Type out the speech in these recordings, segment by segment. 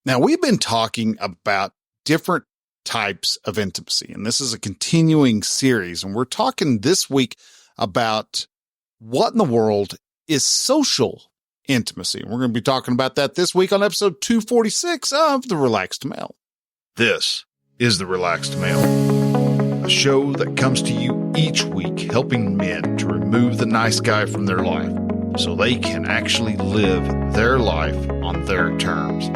Now, we've been talking about different types of intimacy, and this is a continuing series. And we're talking this week about what in the world is social intimacy. And we're going to be talking about that this week on episode 246 of The Relaxed Male. This is The Relaxed Male, a show that comes to you each week helping men to remove the nice guy from their life so they can actually live their life on their terms.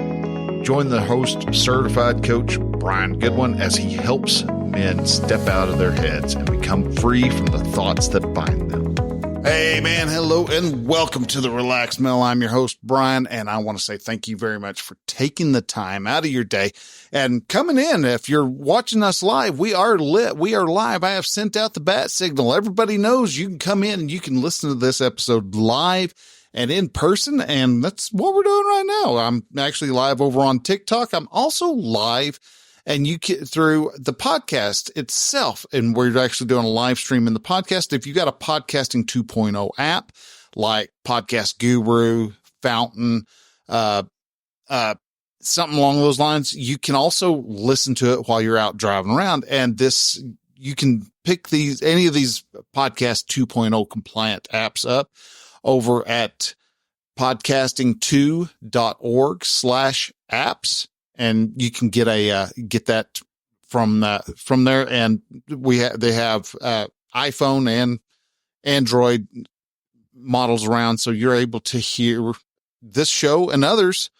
Join the host, certified coach Brian Goodwin, as he helps men step out of their heads and become free from the thoughts that bind them. Hey, man. Hello, and welcome to The Relaxed Male. I'm your host, Brian, and I want to say thank you very much for taking the time out of your day and coming in. If you're watching us live, we are lit. We are live. I have sent out the bat signal. Everybody knows you can come in and you can listen to this episode live and in person, and that's what we're doing right now. I'm actually live over on TikTok. I'm also live and you get through the podcast itself, and we're actually doing a live stream in the podcast. If you got a Podcasting 2.0 app like Podcast Guru, Fountain, something along those lines, you can also listen to it while you're out driving around. And this, you can pick any of these Podcast 2.0 compliant apps up over at podcasting2.org/apps. And you can get that from there. And they have iPhone and Android models around. So you're able to hear this show and others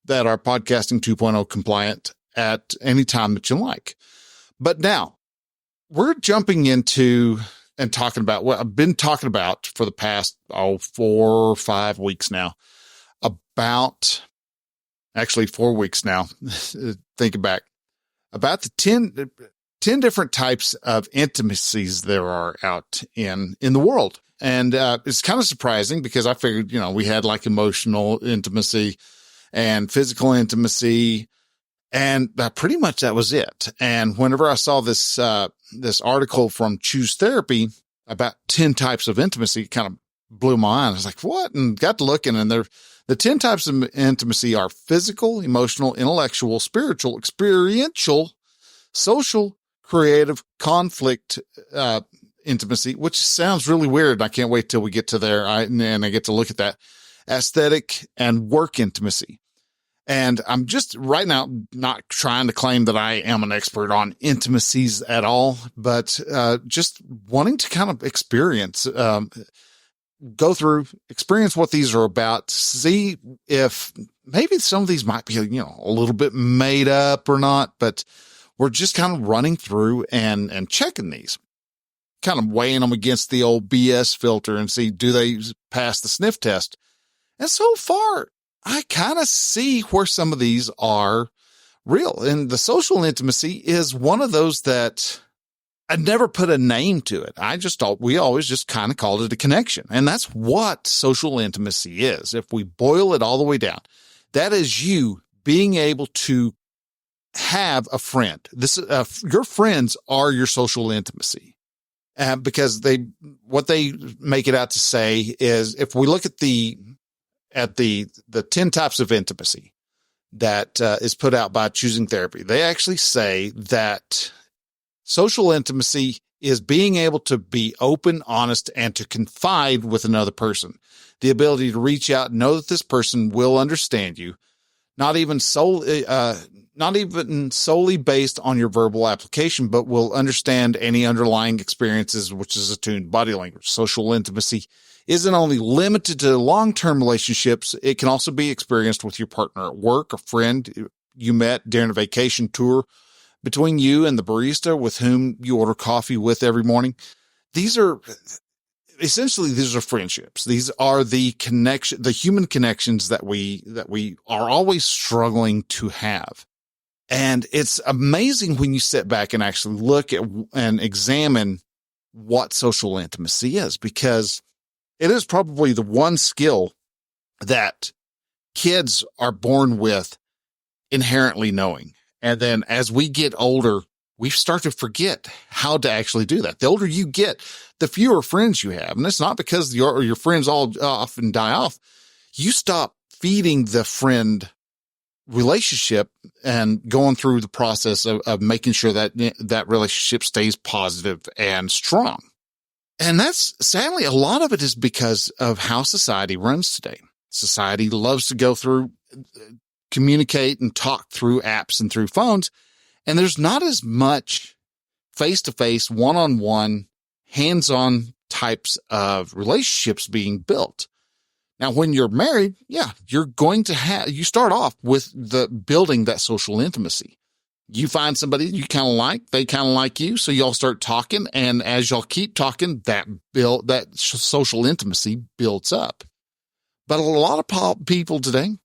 that are Podcasting 2.0 compliant at any time that you like. But now we're jumping into and talking about what I've been talking about for the past 4 or 5 weeks now, actually 4 weeks now, thinking back, about the 10 different types of intimacies there are out in the world. And it's kind of surprising because I figured, we had like emotional intimacy and physical intimacy, and pretty much that was it. And whenever I saw this article from Choose Therapy about 10 types of intimacy, it kind of blew my mind. I was like, what? And got to looking, and the 10 types of intimacy are physical, emotional, intellectual, spiritual, experiential, social, creative, conflict, intimacy, which sounds really weird. I can't wait till we get to there. And I get to look at that, aesthetic, and work intimacy. And I'm just right now not trying to claim that I am an expert on intimacies at all, but just wanting to kind of experience, go through, experience what these are about, see if maybe some of these might be, a little bit made up or not, but we're just kind of running through and checking these, kind of weighing them against the old BS filter and see, do they pass the sniff test? And so far, I kind of see where some of these are real. And the social intimacy is one of those that I never put a name to it. I just thought we always just kind of called it a connection. And that's what social intimacy is. If we boil it all the way down, that is you being able to have a friend. Your friends are your social intimacy. Because what they make it out to say is, if we look at the 10 types of intimacy that is put out by Choosing Therapy, they actually say that social intimacy is being able to be open, honest, and to confide with another person. The ability to reach out and know that this person will understand you, not even solely based on your verbal application, but will understand any underlying experiences, which is attuned body language. Social intimacy isn't only limited to long-term relationships. It can also be experienced with your partner at work, a friend you met during a vacation tour, between you and the barista with whom you order coffee with every morning. These are friendships. These are the human connections that we are always struggling to have. And it's amazing when you sit back and actually look at and examine what social intimacy is, because it is probably the one skill that kids are born with inherently knowing. And then as we get older, we start to forget how to actually do that. The older you get, the fewer friends you have. And it's not because your friends all often die off. You stop feeding the friend relationship and going through the process of making sure that that relationship stays positive and strong. And that's sadly, a lot of it is because of how society runs today. Society loves to go through, communicate and talk through apps and through phones. And there's not as much face-to-face, one-on-one, hands-on types of relationships being built. Now, when you're married, you're going to you start off with the building that social intimacy. You find somebody you kind of like, they kind of like you. So y'all start talking. And as y'all keep talking, that social intimacy builds up. But a lot of people today,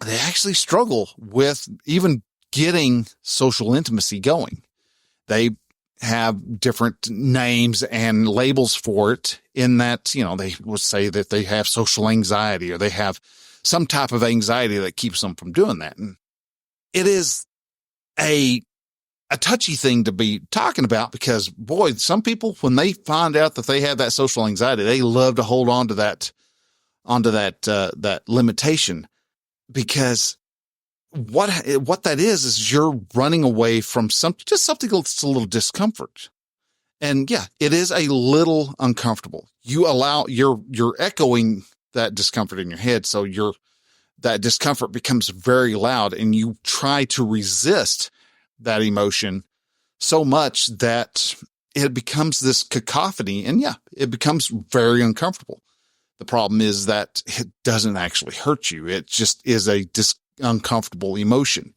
they actually struggle with even getting social intimacy going. They have different names and labels for it in that, they would say that they have social anxiety or they have some type of anxiety that keeps them from doing that. And it is a touchy thing to be talking about because, boy, some people, when they find out that they have that social anxiety, they love to hold on to that limitation, because what that is you're running away from something that's a little discomfort. And it is a little uncomfortable. You're echoing that discomfort in your head. So that discomfort becomes very loud and you try to resist that emotion so much that it becomes this cacophony and it becomes very uncomfortable. The problem is that it doesn't actually hurt you. It just is a uncomfortable emotion.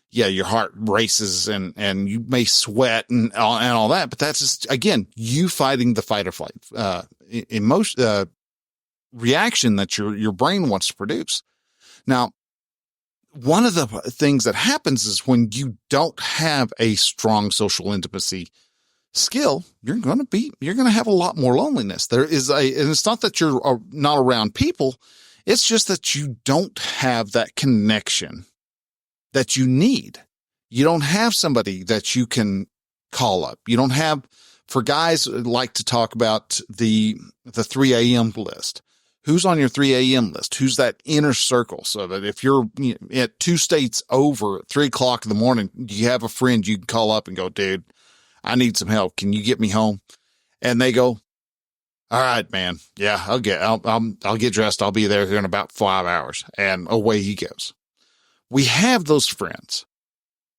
Your heart races and you may sweat and all that, but that's just, again, you fighting the fight or flight, emotion, reaction that your brain wants to produce. Now, one of the things that happens is when you don't have a strong social intimacy skill, you're going to have a lot more loneliness. And it's not that you're not around people. It's just that you don't have that connection that you need. You don't have somebody that you can call up. You don't have, for guys like to talk about the 3 a.m. list. Who's on your 3 a.m. list? Who's that inner circle? So that if you're at 2 states over at 3 o'clock in the morning, you have a friend you can call up and go, dude, I need some help. Can you get me home? And they go, all right, man. Yeah, I'll get dressed. I'll be there here in about 5 hours. And away he goes. We have those friends,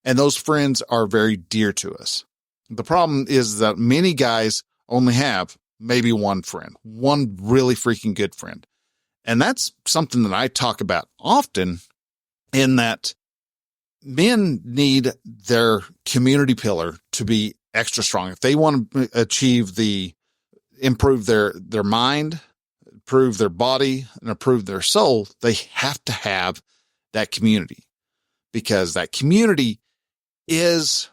and those friends are very dear to us. The problem is that many guys only have maybe one friend, one really freaking good friend. And that's something that I talk about often, in that men need their community pillar to be extra strong. If they want to improve their mind, improve their body, and improve their soul, they have to have that community, because that community is,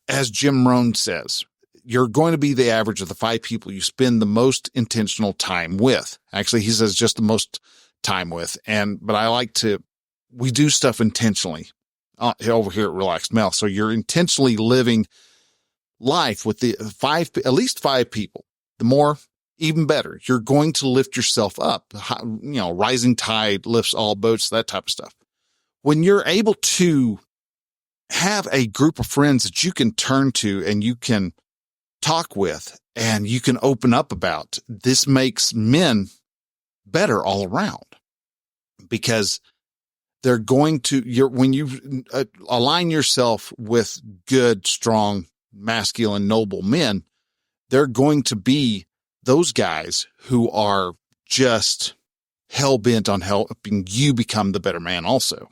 as Jim Rohn says, you're going to be the average of the 5 people you spend the most intentional time with. Actually, he says just the most time with. But we do stuff intentionally over here at Relaxed Male. So you're intentionally living life with at least 5 people. The more, even better. You're going to lift yourself up. Rising tide lifts all boats, that type of stuff. When you're able to have a group of friends that you can turn to and you can talk with and you can open up about, this makes men better all around, because they're going to, when you align yourself with good, strong, masculine, noble men, they're going to be those guys who are just hell bent on helping you become the better man also.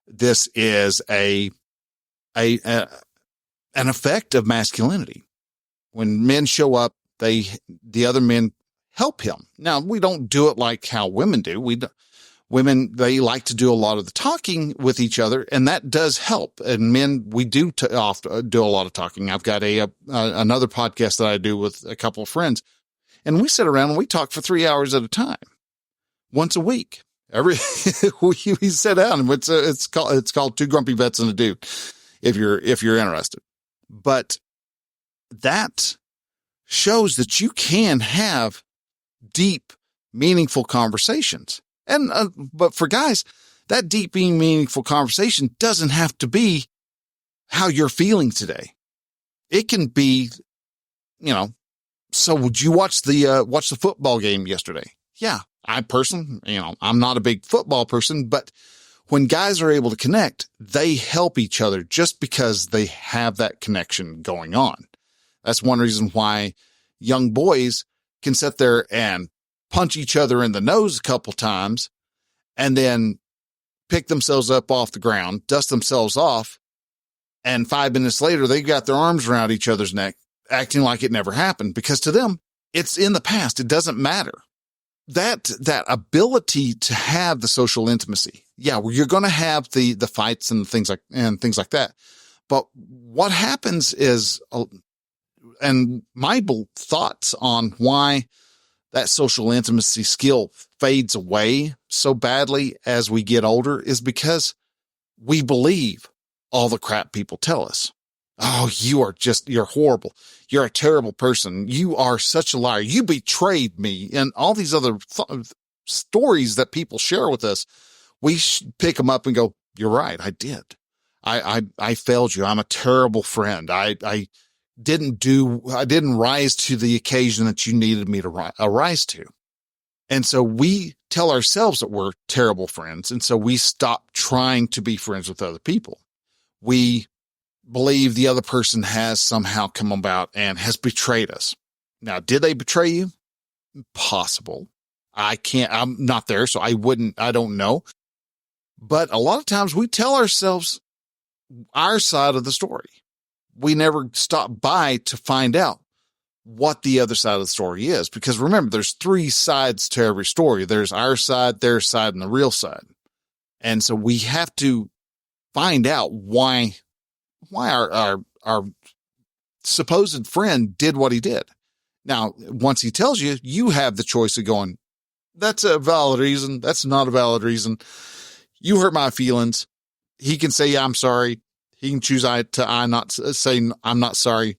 This is an effect of masculinity. When men show up, the other men help him. Now, we don't do it like how women do. Women, they like to do a lot of the talking with each other, and that does help. And men, we do often do a lot of talking. I've got another podcast that I do with a couple of friends, and we sit around and we talk for 3 hours at a time, once a week. We sit down, and it's called Two Grumpy Vets and a Dude, if you're interested. But that shows that you can have deep, meaningful conversations. And, but for guys, that deep, meaningful conversation doesn't have to be how you're feeling today. It can be, so would you watch the football game yesterday? Yeah. I personally, I'm not a big football person, but when guys are able to connect, they help each other just because they have that connection going on. That's one reason why young boys can sit there and punch each other in the nose a couple times and then pick themselves up off the ground, dust themselves off. And 5 minutes later, they got their arms around each other's neck, acting like it never happened, because to them, it's in the past. It doesn't matter. That ability to have the social intimacy. Yeah, you're going to have the fights and things like that. But what happens is, and my thoughts on why that social intimacy skill fades away so badly as we get older is because we believe all the crap people tell us. Oh, you're horrible. You're a terrible person. You are such a liar. You betrayed me. And all these other stories that people share with us, we pick them up and go, you're right. I did. I failed you. I'm a terrible friend. I didn't rise to the occasion that you needed me to rise to. And so we tell ourselves that we're terrible friends. And so we stop trying to be friends with other people. We believe the other person has somehow come about and has betrayed us. Now, did they betray you? Possible. I'm not there, so I don't know. But a lot of times we tell ourselves our side of the story. We never stop by to find out what the other side of the story is. Because remember, there's 3 sides to every story. There's our side, their side, and the real side. And so we have to find out why our supposed friend did what he did. Now, once he tells you, you have the choice of going, that's a valid reason. That's not a valid reason. You hurt my feelings. He can say, yeah, I'm sorry. He can choose not say, I'm not sorry.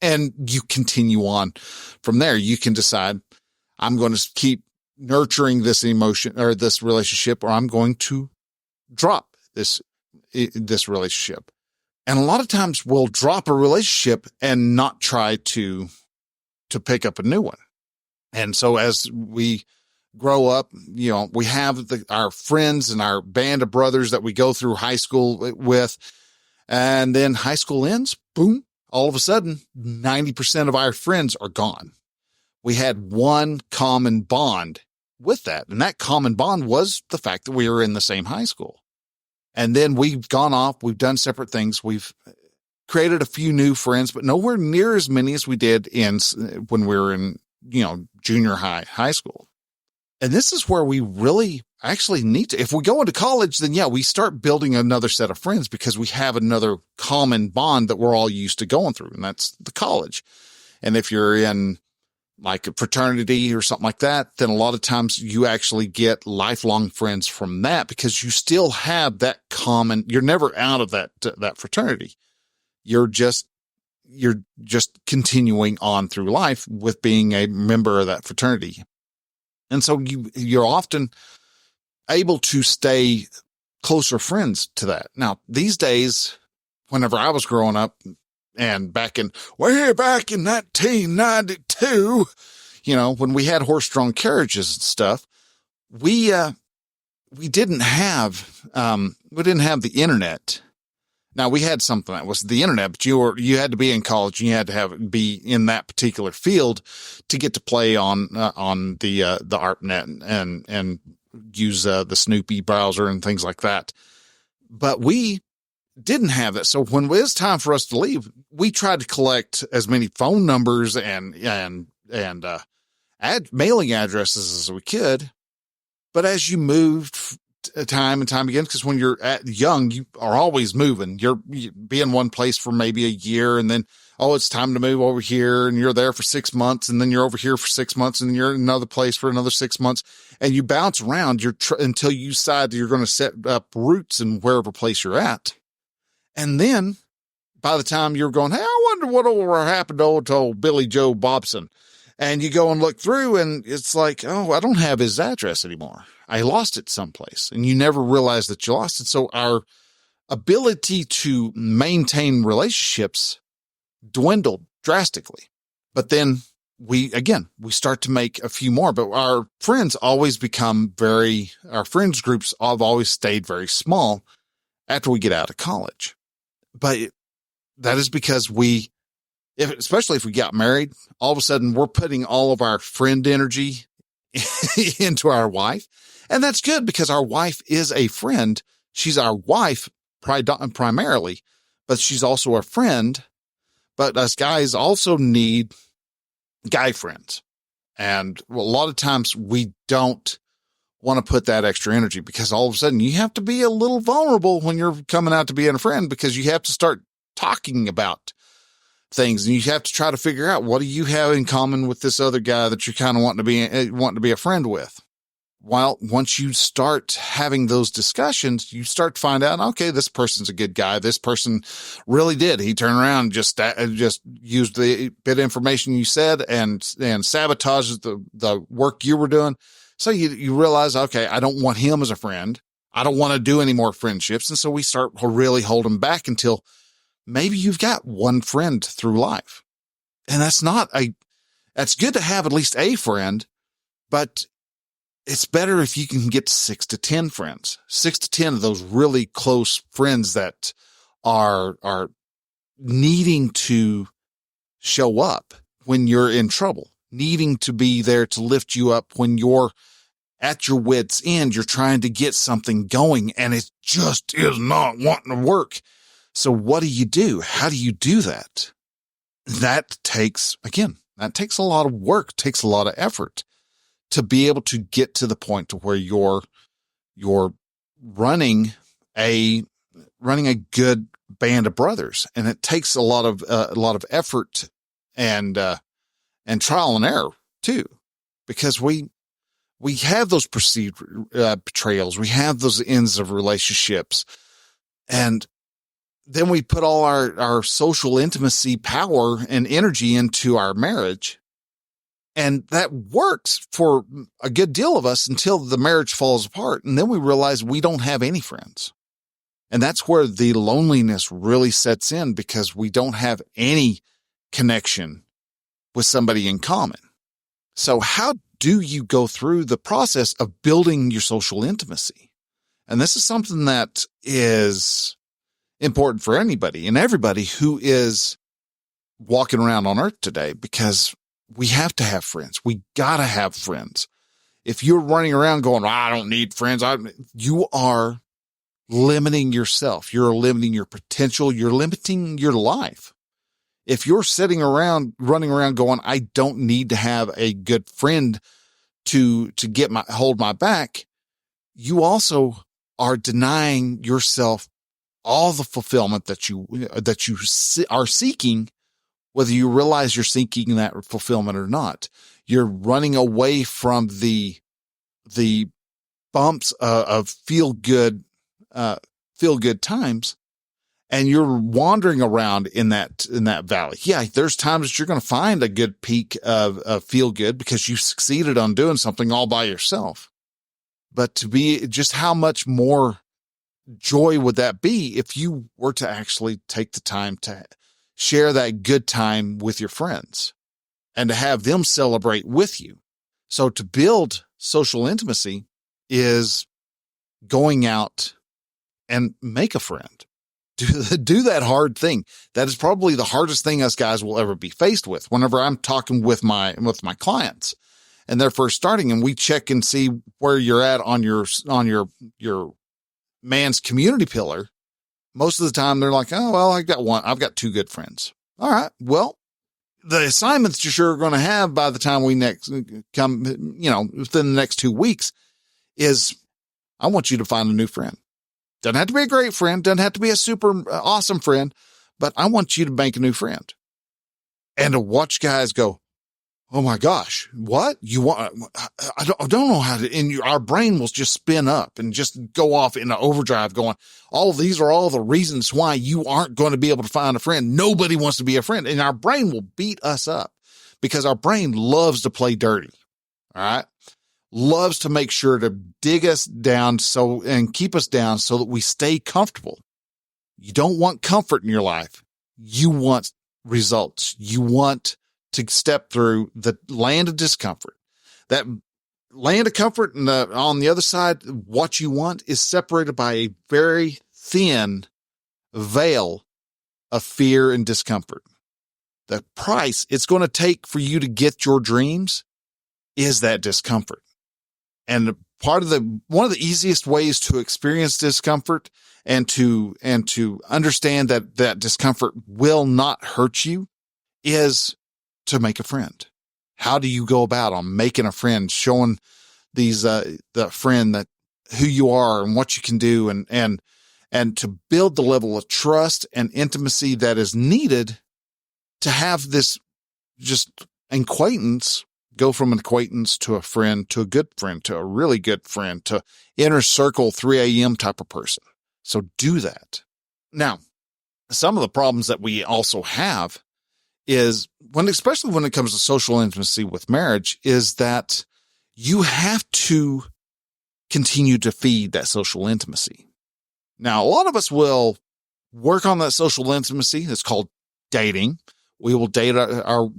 And you continue on from there. You can decide, I'm going to keep nurturing this emotion or this relationship, or I'm going to drop this relationship. And a lot of times we'll drop a relationship and not try to pick up a new one. And so as we grow up, we have our friends and our band of brothers that we go through high school with. And then high school ends, boom, all of a sudden, 90% of our friends are gone. We had one common bond with that. And that common bond was the fact that we were in the same high school. And then we've gone off, we've done separate things. We've created a few new friends, but nowhere near as many as we did when we were in, junior high school. And this is where we really actually need to, if we go into college, then yeah, we start building another set of friends because we have another common bond that we're all used to going through. And that's the college. And if you're in like a fraternity or something like that, then a lot of times you actually get lifelong friends from that because you still have that common, you're never out of that fraternity. You're just continuing on through life with being a member of that fraternity. And so you're often able to stay closer friends to that. Now, these days, whenever I was growing up and way back in 1992, when we had horse-drawn carriages and stuff, we didn't have the internet. Now, we had something that was the internet, but you had to be in college and you had to be in that particular field to get to play on the ARPANET and use the Snoopy browser and things like that. But we didn't have that. So when it was time for us to leave, we tried to collect as many phone numbers and mailing addresses as we could. But as you moved time and time again, because when you're young, you are always moving. You be in one place for maybe a year, and then, it's time to move over here, and you're there for 6 months, and then you're over here for 6 months, and then you're in another place for another 6 months, and you bounce around until you decide that you're going to set up roots in wherever place you're at. And then by the time you're going, hey, I wonder what happened to old Billy Joe Bobson. And you go and look through and it's like, I don't have his address anymore. I lost it someplace, and you never realize that you lost it. So our ability to maintain relationships dwindled drastically. But then we start to make a few more, but our friends always our friends groups have always stayed very small after we get out of college. But that is because especially if we got married, all of a sudden we're putting all of our friend energy into our wife. And that's good because our wife is a friend. She's our wife primarily, but she's also a friend. But us guys also need guy friends. And a lot of times we don't want to put that extra energy because all of a sudden you have to be a little vulnerable when you're coming out to being a friend, because you have to start talking about things and you have to try to figure out, what do you have in common with this other guy that you're kind of wanting to be a friend with? Well, once you start having those discussions, you start to find out, okay, this person's a good guy. This person really did. He turned around and just used the bit of information you said and sabotages the work you were doing. So you realize, okay, I don't want him as a friend. I don't want to do any more friendships. And so we start really holding back until maybe you've got one friend through life. And that's good to have at least a friend, but it's better if you can get 6 to 10 friends, 6 to 10 of those really close friends that are needing to show up when you're in trouble, needing to be there to lift you up when you're at your wit's end. You're trying to get something going and it just is not wanting to work. So what do you do? How do you do that? That takes a lot of work, takes a lot of effort to be able to get to the point to where you're running a good band of brothers. And it takes a lot of effort and trial and error too, because we have those perceived betrayals. We have those ends of relationships, and then we put all our social intimacy power and energy into our marriage. And that works for a good deal of us until the marriage falls apart. And then we realize we don't have any friends. And that's where the loneliness really sets in, because we don't have any connection with somebody in common. So how do you go through the process of building your social intimacy? And this is something that is important for anybody and everybody who is walking around on earth today, because we have to have friends. We got to have friends. If you're running around going, I don't need friends, you are limiting yourself. You're limiting your potential. You're limiting your life. If you're running around going, I don't need to have a good friend to hold my back, you also are denying yourself all the fulfillment that you are seeking, whether you realize you're seeking that fulfillment or not. You're running away from the bumps of feel good times, and you're wandering around in that valley. Yeah, there's times that you're going to find a good peak of feel good because you succeeded on doing something all by yourself. But just how much more joy would that be if you were to actually take the time to share that good time with your friends and to have them celebrate with you? So to build social intimacy is going out and make a friend. Do that hard thing. That is probably the hardest thing us guys will ever be faced with. Whenever I'm talking with my clients and they're first starting, and we check and see where you're at on your man's community pillar, most of the time they're like, oh, well, I've got 2 good friends. All right. Well, the assignments you're sure going to have by the time we next come, within the next 2 weeks, is I want you to find a new friend. Doesn't have to be a great friend. Doesn't have to be a super awesome friend, but I want you to make a new friend. And to watch guys go, oh my gosh, what you want? I don't know how to, and our brain will just spin up and just go off in an overdrive going, these are all the reasons why you aren't going to be able to find a friend. Nobody wants to be a friend. And our brain will beat us up because our brain loves to play dirty. All right. loves to make sure to dig us down and keep us down so that we stay comfortable. You don't want comfort in your life. You want results. You want to step through the land of discomfort. That land of comfort and on the other side, what you want is separated by a very thin veil of fear and discomfort. The price it's going to take for you to get your dreams is that discomfort. And one of the easiest ways to experience discomfort and to understand that discomfort will not hurt you is to make a friend. How do you go about on making a friend, showing the friend that who you are and what you can do and to build the level of trust and intimacy that is needed to have this just acquaintance go from an acquaintance to a friend, to a good friend, to a really good friend, to inner circle 3 a.m. type of person. So do that. Now, some of the problems that we also have is especially when it comes to social intimacy with marriage, is that you have to continue to feed that social intimacy. Now, a lot of us will work on that social intimacy. It's called dating. We will date our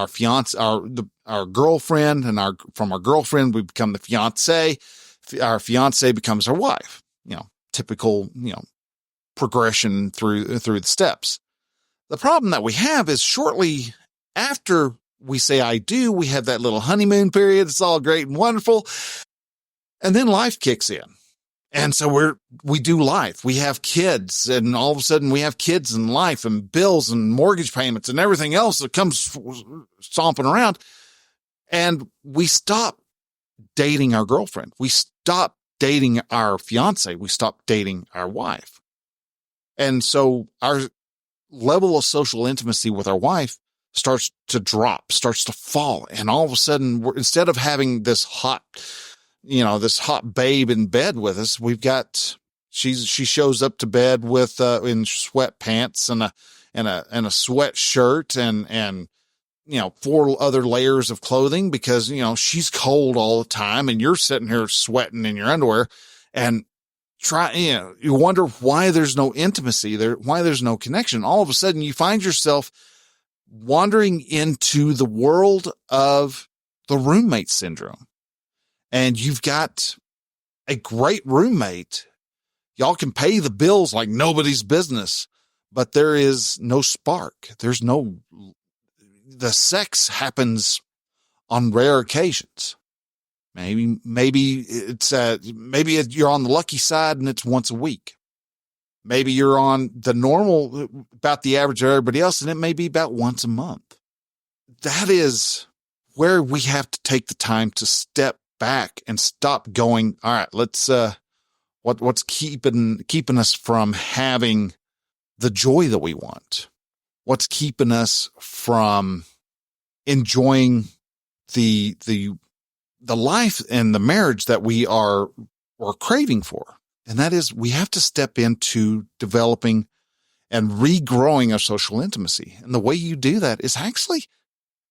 fiance, our girlfriend, and from our girlfriend, we become the fiance. Our fiance becomes our wife, typical, progression through the steps. The problem that we have is shortly after we say, I do, we have that little honeymoon period. It's all great and wonderful. And then life kicks in. And so we do life. We have kids, and all of a sudden we have kids and life and bills and mortgage payments and everything else that comes stomping around. And we stop dating our girlfriend. We stop dating our fiance. We stop dating our wife. And so our level of social intimacy with our wife starts to drop, starts to fall. And all of a sudden, instead of having this hot babe in bed with us, she shows up to bed with, in sweatpants and a sweatshirt and 4 other layers of clothing because, she's cold all the time and you're sitting here sweating in your underwear and you wonder why there's no intimacy there, why there's no connection. All of a sudden you find yourself wandering into the world of the roommate syndrome. And you've got a great roommate. Y'all can pay the bills like nobody's business, but there is no spark. The sex happens on rare occasions. Maybe you're on the lucky side and it's once a week. Maybe you're on the normal, about the average of everybody else, and it may be about once a month. That is where we have to take the time to step back and stop going, all right, let's, what's keeping us from having the joy that we want? What's keeping us from enjoying the life and the marriage that we're craving for? And that is, we have to step into developing and regrowing our social intimacy. And the way you do that is actually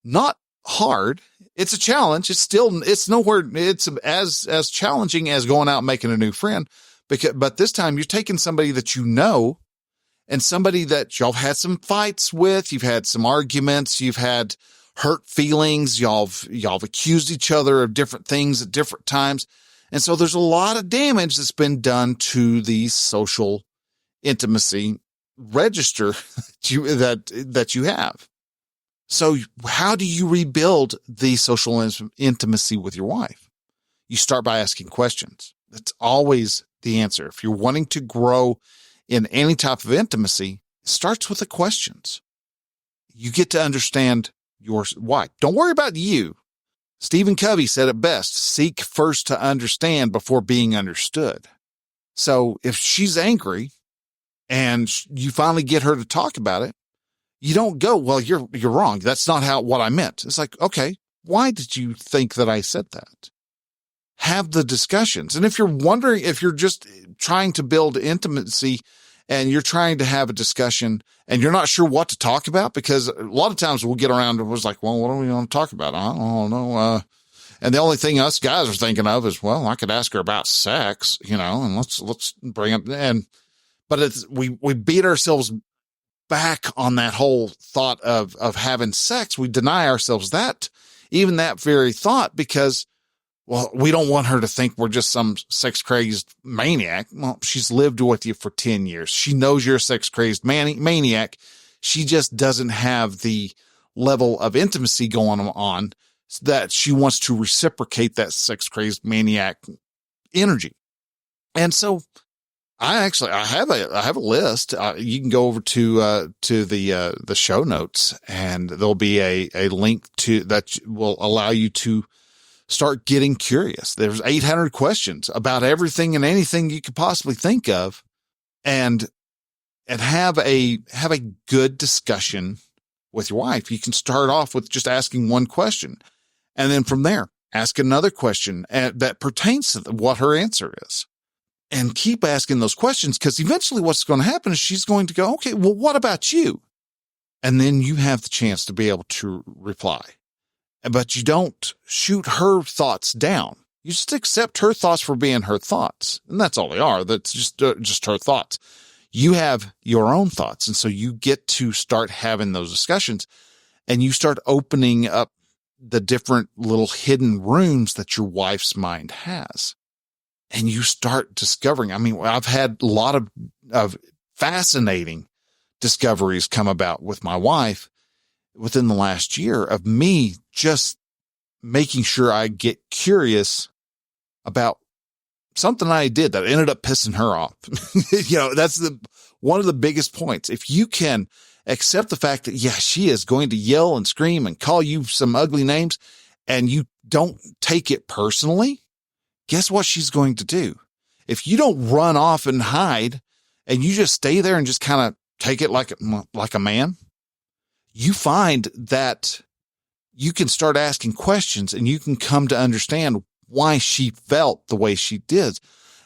not hard. It's a challenge. It's nowhere. It's as challenging as going out and making a new friend. But this time you're taking somebody that you know and somebody that y'all had some fights with. You've had some arguments. You've had hurt feelings. Y'all accused each other of different things at different times. And so there's a lot of damage that's been done to the social intimacy register that you have. So how do you rebuild the social intimacy with your wife? You start by asking questions. That's always the answer. If you're wanting to grow in any type of intimacy, it starts with the questions. You get to understand your wife. Don't worry about you. Stephen Covey said it best, seek first to understand before being understood. So if she's angry and you finally get her to talk about it, you don't go, well, you're wrong. That's not what I meant. It's like, okay, why did you think that I said that? Have the discussions. And if you're wondering, if you're just trying to build intimacy and you're trying to have a discussion and you're not sure what to talk about, because a lot of times we'll get around and was like, well, what do we want to talk about? I don't know. And the only thing us guys are thinking of is, well, I could ask her about sex, and let's bring up, but we beat ourselves back on that whole thought of having sex. We deny ourselves even that very thought, because, well, we don't want her to think we're just some sex crazed maniac. Well, she's lived with you for 10 years. She knows you're a sex crazed maniac. She just doesn't have the level of intimacy going on that she wants to reciprocate that sex crazed maniac energy. And so I have a list. You can go over to the show notes, and there'll be a link to that will allow you to start getting curious. There's 800 questions about everything and anything you could possibly think of, and have a good discussion with your wife. You can start off with just asking one question, and then from there, ask another question that pertains to what her answer is. And keep asking those questions, because eventually what's going to happen is she's going to go, okay, well, what about you? And then you have the chance to be able to reply. But you don't shoot her thoughts down. You just accept her thoughts for being her thoughts. And that's all they are. That's just her thoughts. You have your own thoughts. And so you get to start having those discussions, and you start opening up the different little hidden rooms that your wife's mind has. And you start discovering, I've had a lot of fascinating discoveries come about with my wife within the last year, of me just making sure I get curious about something I did that ended up pissing her off. That's one of the biggest points. If you can accept the fact that, yeah, she is going to yell and scream and call you some ugly names, and you don't take it personally, guess what she's going to do? If you don't run off and hide, and you just stay there and just kind of take it like a man, you find that you can start asking questions, and you can come to understand why she felt the way she did.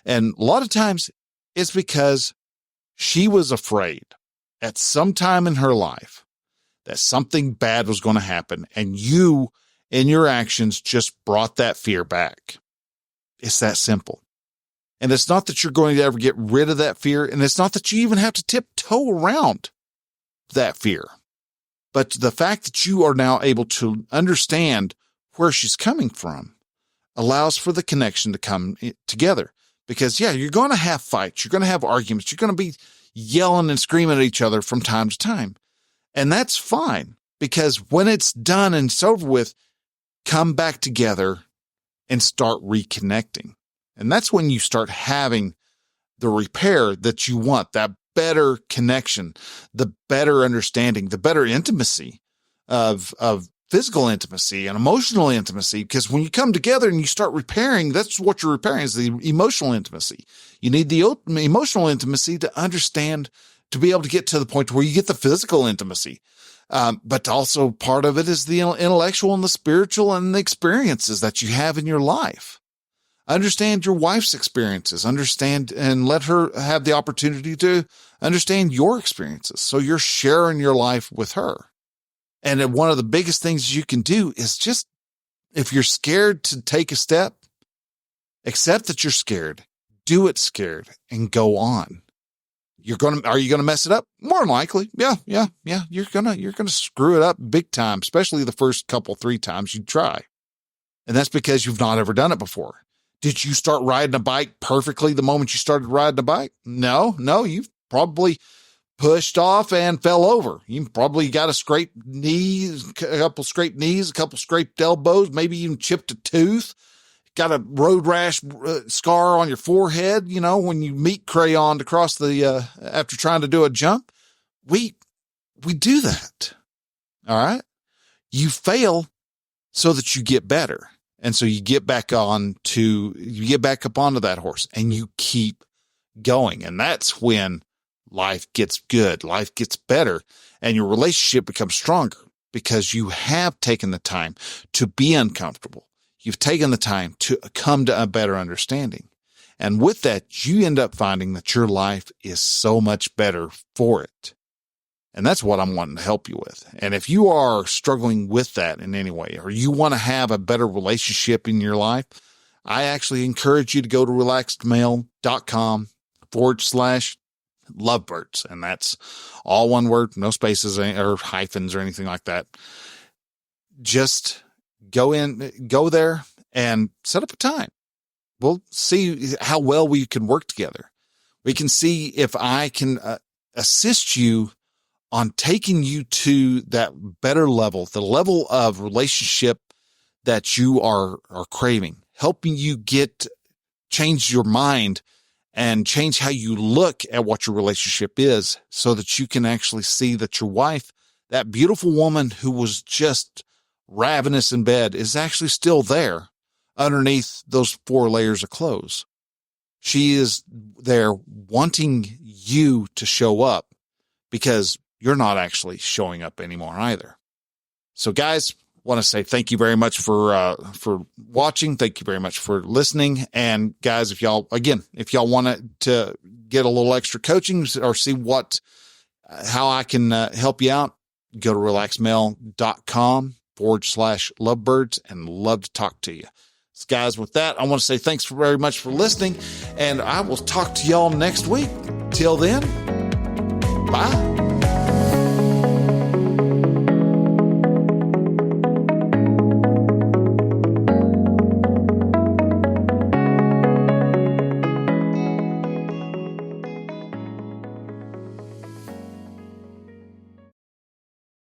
And a lot of times it's because she was afraid at some time in her life that something bad was going to happen. And you, in your actions, just brought that fear back. It's that simple. And it's not that you're going to ever get rid of that fear. And it's not that you even have to tiptoe around that fear. But the fact that you are now able to understand where she's coming from allows for the connection to come together. Because, yeah, you're going to have fights. You're going to have arguments. You're going to be yelling and screaming at each other from time to time. And that's fine, because when it's done and it's over with, come back together and start reconnecting. And that's when you start having the repair that you want, that better connection, the better understanding, the better intimacy of physical intimacy and emotional intimacy. Because when you come together and you start repairing, that's what you're repairing, is the emotional intimacy. You need the emotional intimacy to understand, to be able to get to the point where you get the physical intimacy. But also part of it is the intellectual and the spiritual and the experiences that you have in your life. Understand your wife's experiences, understand and let her have the opportunity to understand your experiences. So you're sharing your life with her. And one of the biggest things you can do is just, if you're scared to take a step, accept that you're scared, do it scared, and go on. Are you going to mess it up? More than likely. Yeah. You're going to screw it up big time, especially the first 3 times you try. And that's because you've not ever done it before. Did you start riding a bike perfectly the moment you started riding a bike? No, you've probably pushed off and fell over. You probably got a scraped knees, a couple scraped knees, a couple scraped elbows, maybe even chipped a tooth. Got a road rash scar on your forehead, when you meet crayoned across the, after trying to do a jump. We do that. All right. You fail so that you get better. And so you get back up onto that horse, and you keep going. And that's when life gets good, life gets better, and your relationship becomes stronger, because you have taken the time to be uncomfortable. You've taken the time to come to a better understanding. And with that, you end up finding that your life is so much better for it. And that's what I'm wanting to help you with. And if you are struggling with that in any way, or you want to have a better relationship in your life, I actually encourage you to go to relaxedmale.com/lovebirds. And that's all one word, no spaces or hyphens or anything like that. Just go there and set up a time. We'll see how well we can work together. We can see if I can assist you on taking you to that better level, the level of relationship that you are craving, helping you change your mind and change how you look at what your relationship is, so that you can actually see that your wife, that beautiful woman who was just ravenous in bed, is actually still there underneath those 4 layers of clothes. She is there wanting you to show up, because you're not actually showing up anymore either. So guys, want to say thank you very much for watching. Thank you very much for listening. And guys, if y'all want to get a little extra coaching or see how I can help you out, go to relaxedmale.com/lovebirds, and love to talk to you. So guys, with that, I want to say thanks very much for listening, and I will talk to y'all next week. Till then, bye.